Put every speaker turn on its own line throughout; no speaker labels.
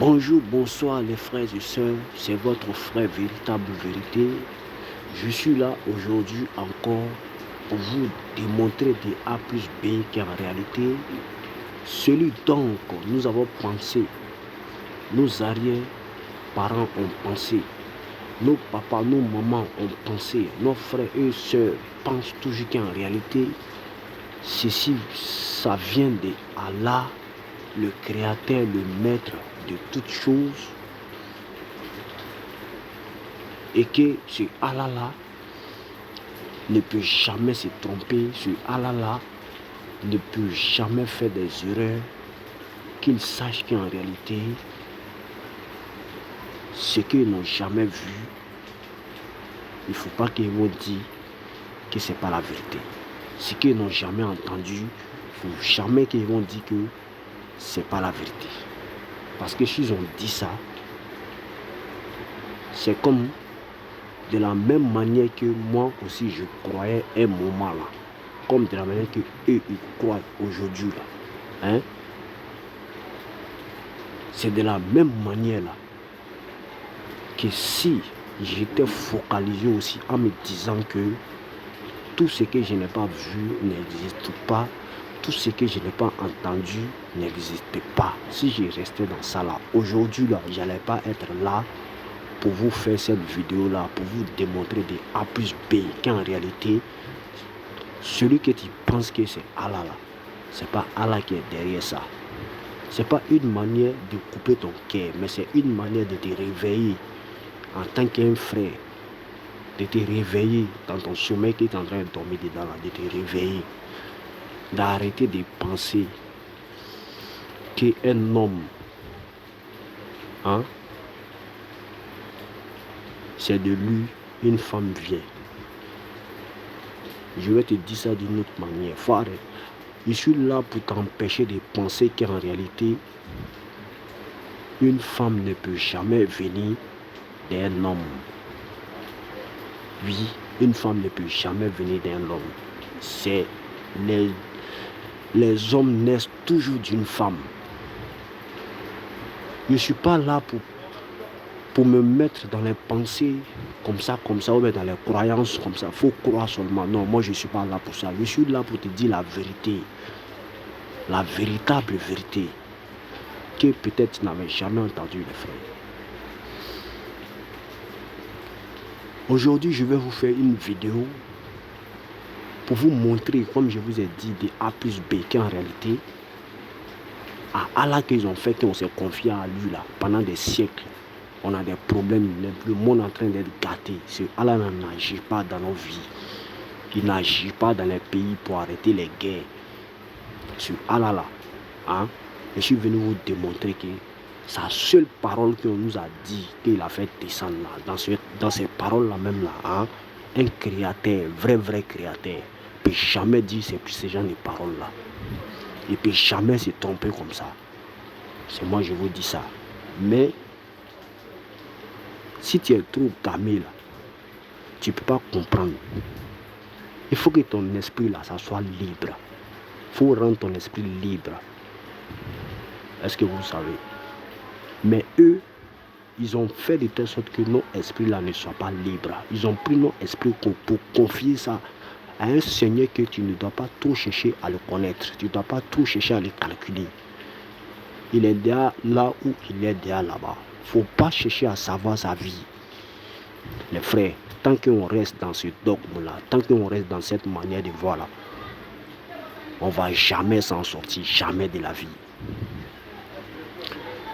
Bonjour, bonsoir les frères et sœurs, c'est votre frère Véritable Vérité. Je suis là aujourd'hui encore pour vous démontrer des A plus B qu'en réalité, celui dont nous avons pensé, nos arrière-parents ont pensé, nos papas, nos mamans ont pensé, nos frères et sœurs pensent toujours qu'en réalité, ceci, ça vient de Allah, le créateur, le maître de toutes choses, et que ce Allah-là ne peut jamais se tromper, ce Allah-là ne peut jamais faire des erreurs, qu'ils sachent qu'en réalité, ce qu'ils n'ont jamais vu, il ne faut pas qu'ils vont dire que ce n'est pas la vérité. Ce qu'ils n'ont jamais entendu, il ne faut jamais qu'ils vont dire que ce n'est pas la vérité. Parce que s'ils ont dit ça, c'est comme de la même manière que moi aussi je croyais un moment là. Comme de la manière que eux ils croient aujourd'hui là. Hein? C'est de la même manière là que si j'étais focalisé aussi en me disant que tout ce que je n'ai pas vu n'existe pas, tout ce que je n'ai pas entendu n'existe pas. Si je restais dans ça là, aujourd'hui là, je n'allais pas être là pour vous faire cette vidéo là, pour vous démontrer des A plus B, qu'en réalité, celui que tu penses que c'est Allah là, c'est pas Allah qui est derrière ça. C'est pas une manière de couper ton cœur, mais c'est une manière de te réveiller en tant qu'un frère, de te réveiller dans ton sommeil qui est en train de dormir dedans là, de te réveiller, d'arrêter de penser qu'un homme, hein, c'est de lui, une femme vient. Je vais te dire ça d'une autre manière. Faut arrêter. Je suis là pour t'empêcher de penser qu'en réalité, une femme ne peut jamais venir d'un homme. Oui, une femme ne peut jamais venir d'un homme. C'est les hommes naissent toujours d'une femme. Je ne suis pas là pour me mettre dans les pensées comme ça, ou bien dans les croyances comme ça. Il faut croire seulement. Non, moi je ne suis pas là pour ça. Je suis là pour te dire la vérité. La véritable vérité. Que peut-être tu n'avais jamais entendu, les frères. Aujourd'hui, je vais vous faire une vidéo pour vous montrer, comme je vous ai dit, des A plus B, qu'en réalité, à Allah qu'ils ont fait, qu'on s'est confié à lui là, pendant des siècles. On a des problèmes, le monde est en train d'être gâté. Allah n'agit pas dans nos vies. Il n'agit pas dans les pays pour arrêter les guerres. Sur Allah là, hein, je suis venu vous démontrer que sa seule parole qu'on nous a dit qu'il a fait descendre là, dans ces paroles là même là, hein, un créateur, vrai créateur, ne peut jamais dire ces genre de paroles là. Il ne peut jamais se tromper comme ça. C'est moi je vous dis ça. Mais si tu es trop gamé là, tu ne peux pas comprendre. Il faut que ton esprit là, ça soit libre. Il faut rendre ton esprit libre. Est-ce que vous savez? Mais eux, ils ont fait de telle sorte que nos esprits là ne soient pas libres. Ils ont pris nos esprits pour confier ça à un Seigneur que tu ne dois pas trop chercher à le connaître. Tu ne dois pas trop chercher à le calculer. Il est déjà là où il est déjà là-bas. Il ne faut pas chercher à savoir sa vie. Les frères, tant qu'on reste dans ce dogme-là, tant qu'on reste dans cette manière de voir là, on ne va jamais s'en sortir, jamais de la vie.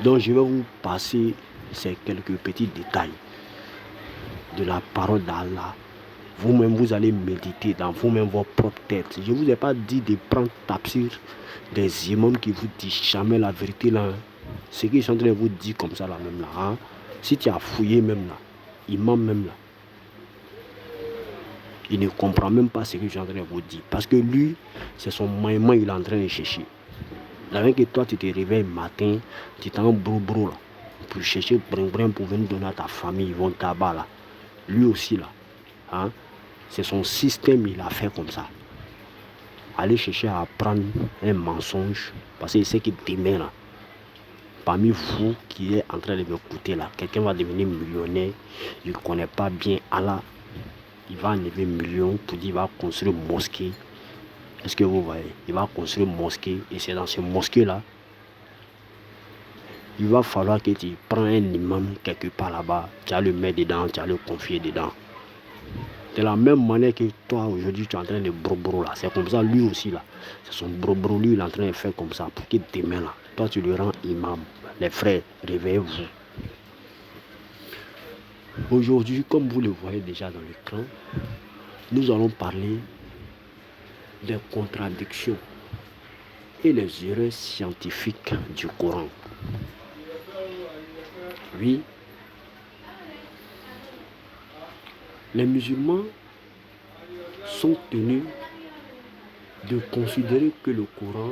Donc je vais vous passer ces quelques petits détails de la parole d'Allah. Vous-même, vous allez méditer dans vous-même votre propre tête. Je ne vous ai pas dit de prendre tafsir des imams qui vous disent jamais la vérité là. Ce qu'ils sont en train de vous dire comme ça là même là. Hein? Si tu as fouillé même là, imam même là, il ne comprend même pas ce que je suis en train de vous dire. Parce que lui, c'est son maïman, il est en train de chercher. Là, que toi, tu te réveilles matin, tu t'en brou là, pour chercher brin pour venir donner à ta famille, ils vont tabac là. Lui aussi là, hein, c'est son système, il a fait comme ça. Aller chercher à apprendre un mensonge, parce qu'il sait que demain là, parmi vous qui est en train de m'écouter là, quelqu'un va devenir millionnaire, il ne connaît pas bien Allah, il va enlever millions pour dire qu'il va construire une mosquée. Est-ce que vous voyez? Il va construire une mosquée et c'est dans ce mosquée là, il va falloir que tu prends un imam quelque part là-bas, tu vas le mettre dedans, tu vas le confier dedans. De la même manière que toi aujourd'hui tu es en train de brobro là, c'est comme ça lui aussi là, c'est son brobro, lui il est en train de faire comme ça pour que demain là, toi tu le rends imam. Les frères, réveillez-vous. Aujourd'hui, comme vous le voyez déjà dans l'écran, nous allons parler des contradictions et les erreurs scientifiques du Coran. Oui, les musulmans sont tenus de considérer que le Coran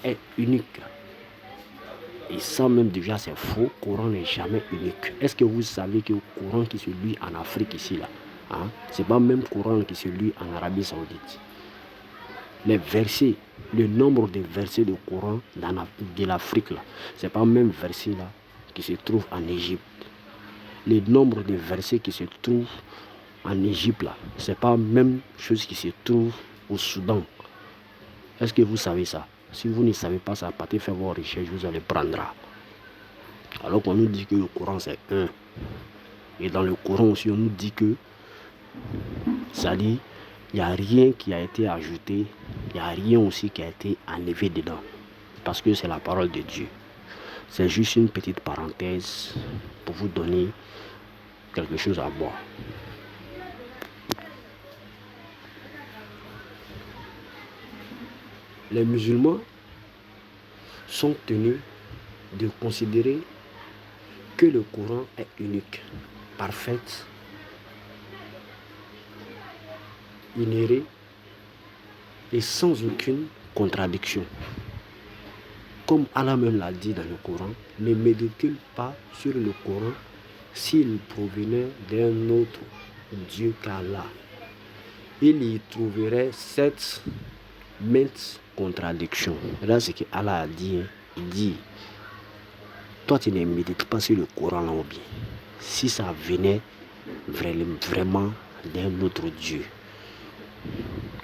est unique. Et ça même déjà c'est faux, le Coran n'est jamais unique. Est-ce que vous savez que le Coran qui se lit en Afrique ici là, hein, c'est pas le même Coran qui se lit en Arabie Saoudite. Les versets, le nombre de versets de Coran de l'Afrique là, c'est pas le même verset là qui se trouve en Égypte. Le nombre de versets qui se trouvent en Égypte là, c'est pas la même chose qui se trouve au Soudan. Est-ce que vous savez ça? Si vous ne savez pas ça, partez faire vos recherches, vous allez prendre. Alors qu'on nous dit que le Coran c'est un. Et dans le Coran aussi, on nous dit que ça dit, il n'y a rien qui a été ajouté, il n'y a rien aussi qui a été enlevé dedans. Parce que c'est la parole de Dieu. C'est juste une petite parenthèse pour vous donner quelque chose à boire. Les musulmans sont tenus de considérer que le Coran est unique, parfaite, inhéré et sans aucune contradiction. Comme Allah même l'a dit dans le Coran, ne méditez pas sur le Coran s'il provenait d'un autre Dieu qu'Allah. Il y trouverait cette maintes contradictions. Là, c'est ce que Allah a dit. Il dit, toi tu ne médites pas sur le Coran là ou bien. Si ça venait vraiment d'un autre Dieu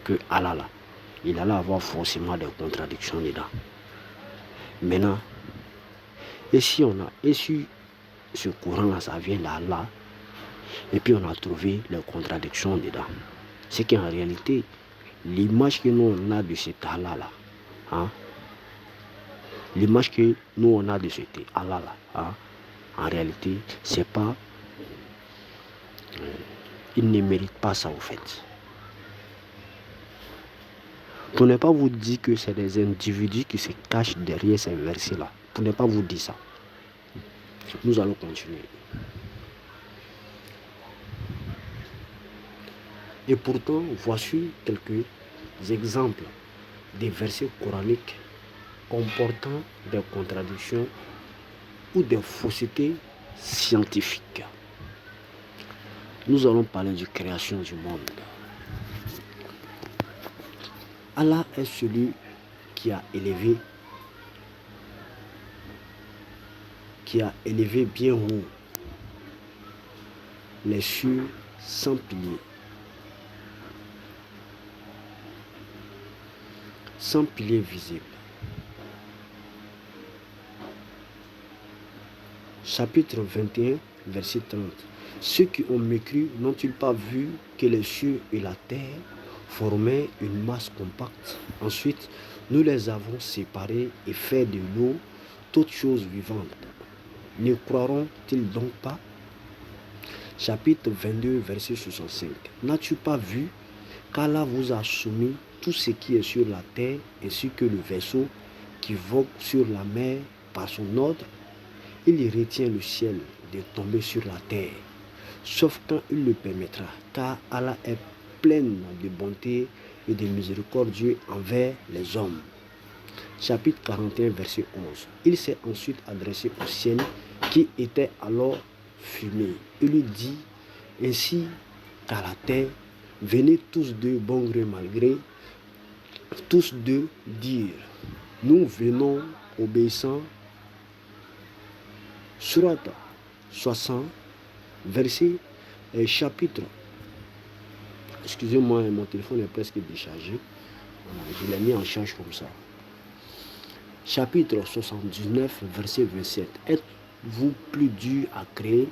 que Allah là, il allait avoir forcément des contradictions dedans. Maintenant, et si ce Coran là, ça vient d'Allah, et puis on a trouvé les contradictions dedans. C'est qu'en réalité, l'image que nous on a de cet Allah là, hein, l'image que nous on a de cet Allah là, hein, en réalité, c'est pas, il ne mérite pas ça au fait. Pour ne pas vous dire que c'est des individus qui se cachent derrière ces versets là, pour ne pas vous dire ça, nous allons continuer. Et pourtant, voici quelques exemples des versets coraniques comportant des contradictions ou des faussetés scientifiques. Nous allons parler de création du monde. Allah est celui qui a élevé bien haut les cieux sans piliers. Sans piliers visibles. Chapitre 21, verset 30. Ceux qui ont mécru n'ont-ils pas vu que les cieux et la terre formaient une masse compacte? Ensuite, nous les avons séparés et fait de l'eau toutes choses vivantes. Ne croiront-ils donc pas? Chapitre 22, verset 65. N'as-tu pas vu qu'Allah vous a soumis tout ce qui est sur la terre ainsi que le vaisseau qui vogue sur la mer par son ordre? Il retient le ciel de tomber sur la terre, sauf quand il le permettra, car Allah est plein de bonté et de miséricordieux envers les hommes. Chapitre 41, verset 11. Il s'est ensuite adressé au ciel qui était alors fumé. Il lui dit ainsi qu'à la terre, venez tous deux bon gré mal gré, tous deux dire, nous venons obéissant Sourate 60, verset, chapitre. Excusez-moi, mon téléphone est presque déchargé. Je l'ai mis en charge comme ça. Chapitre 79, verset 27. Êtes-vous plus dur à créer